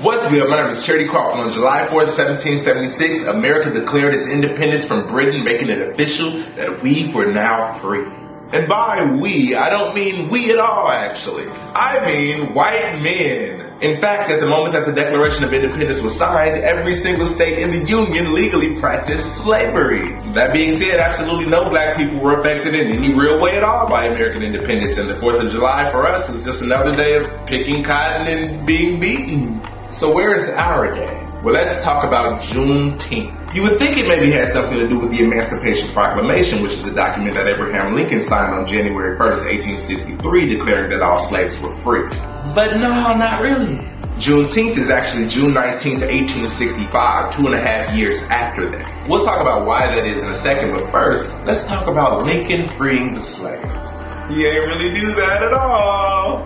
What's good? My name is Charity Crawford. On July 4th, 1776, America declared its independence from Britain, making it official that we were now free. And by we, I don't mean we at all, actually. I mean white men. In fact, at the moment that the Declaration of Independence was signed, every single state in the Union legally practiced slavery. That being said, absolutely no black people were affected in any real way at all by American independence, and the 4th of July for us was just another day of picking cotton and being beaten. So where is our day? Well, let's talk about Juneteenth. You would think it maybe had something to do with the Emancipation Proclamation, which is a document that Abraham Lincoln signed on January 1st, 1863, declaring that all slaves were free. But no, not really. Juneteenth is actually June 19th, 1865, 2.5 years after that. We'll talk about why that is in a second, but first, let's talk about Lincoln freeing the slaves. He ain't really do that at all.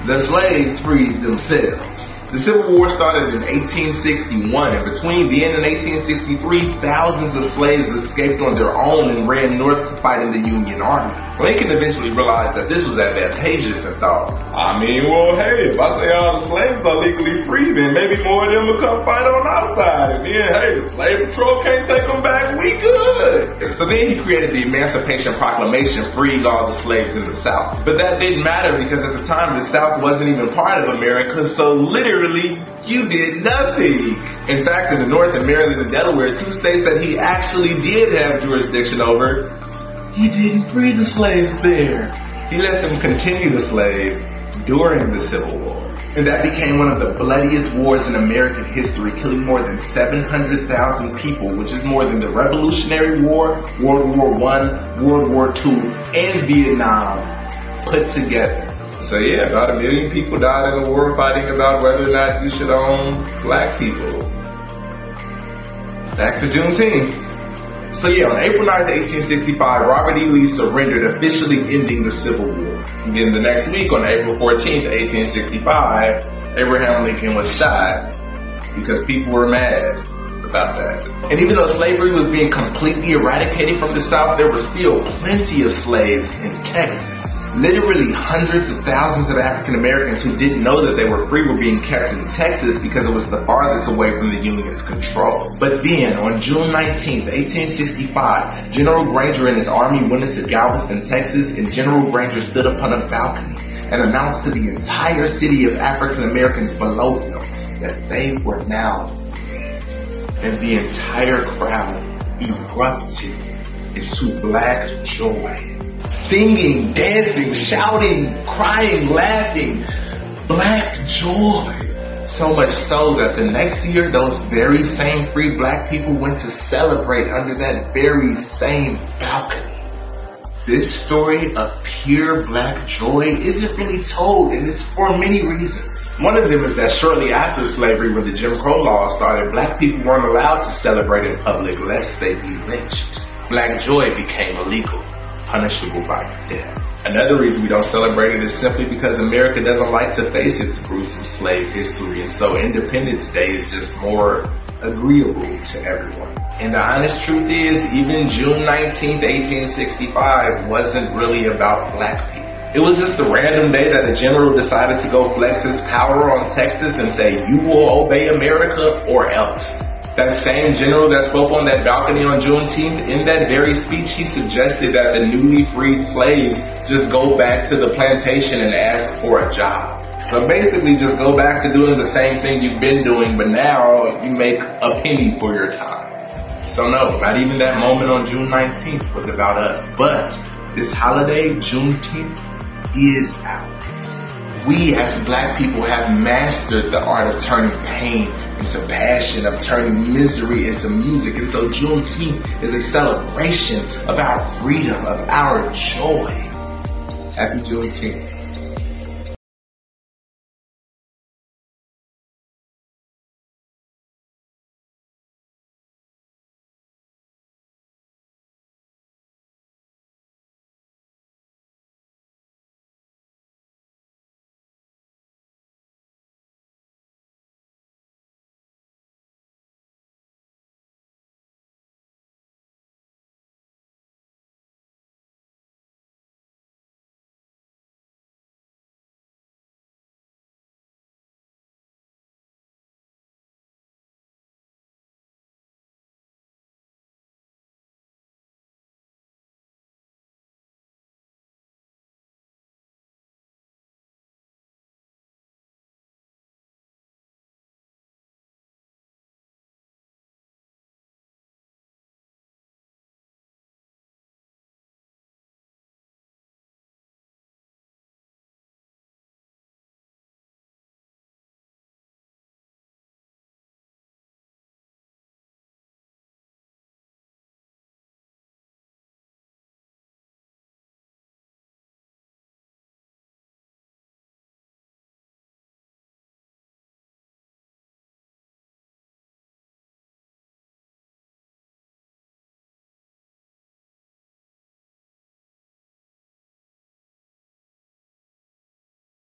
The slaves freed themselves. The Civil War started in 1861, and between then and 1863, thousands of slaves escaped on their own and ran north to fight in the Union Army. Lincoln eventually realized that this was advantageous and thought, well, hey, if I say all the slaves are legally free, then maybe more of them will come fight on our side, and then, hey, the slave patrol can't take them back, we good. So then he created the Emancipation Proclamation, freeing all the slaves in the South. But that didn't matter because at the time, the South wasn't even part of America, so literally, you did nothing. In fact, in the North, in Maryland and Delaware, 2 states that he actually did have jurisdiction over, he didn't free the slaves there. He let them continue to slave during the Civil War. And that became one of the bloodiest wars in American history, killing more than 700,000 people, which is more than the Revolutionary War, World War I, World War II, and Vietnam put together. So yeah, about 1 million people died in the war fighting about whether or not you should own black people. Back to Juneteenth. So yeah, on April 9th, 1865, Robert E. Lee surrendered, officially ending the Civil War. And then the next week, on April 14th, 1865, Abraham Lincoln was shot because people were mad about that. And even though slavery was being completely eradicated from the South, there were still plenty of slaves in Texas. Literally hundreds of thousands of African Americans who didn't know that they were free were being kept in Texas because it was the farthest away from the Union's control. But then, on June 19th, 1865, General Granger and his army went into Galveston, Texas, and General Granger stood upon a balcony and announced to the entire city of African Americans below him that they were now free. And the entire crowd erupted into black joy. Singing, dancing, shouting, crying, laughing, black joy. So much so that the next year, those very same free black people went to celebrate under that very same balcony. This story of pure black joy isn't really told, and it's for many reasons. One of them is that shortly after slavery, when the Jim Crow laws started, black people weren't allowed to celebrate in public lest they be lynched. Black joy became illegal, punishable by death. Another reason we don't celebrate it is simply because America doesn't like to face its gruesome slave history, and so Independence Day is just more agreeable to everyone. And the honest truth is, even June 19th, 1865 wasn't really about black people. It was just a random day that a general decided to go flex his power on Texas and say, you will obey America or else. That same general that spoke on that balcony on Juneteenth, in that very speech, he suggested that the newly freed slaves just go back to the plantation and ask for a job. So basically just go back to doing the same thing you've been doing, but now you make a penny for your time. So no, not even that moment on June 19th was about us, but this holiday, Juneteenth, is ours. We as black people have mastered the art of turning pain into passion, of turning misery into music. And so Juneteenth is a celebration of our freedom, of our joy. Happy Juneteenth.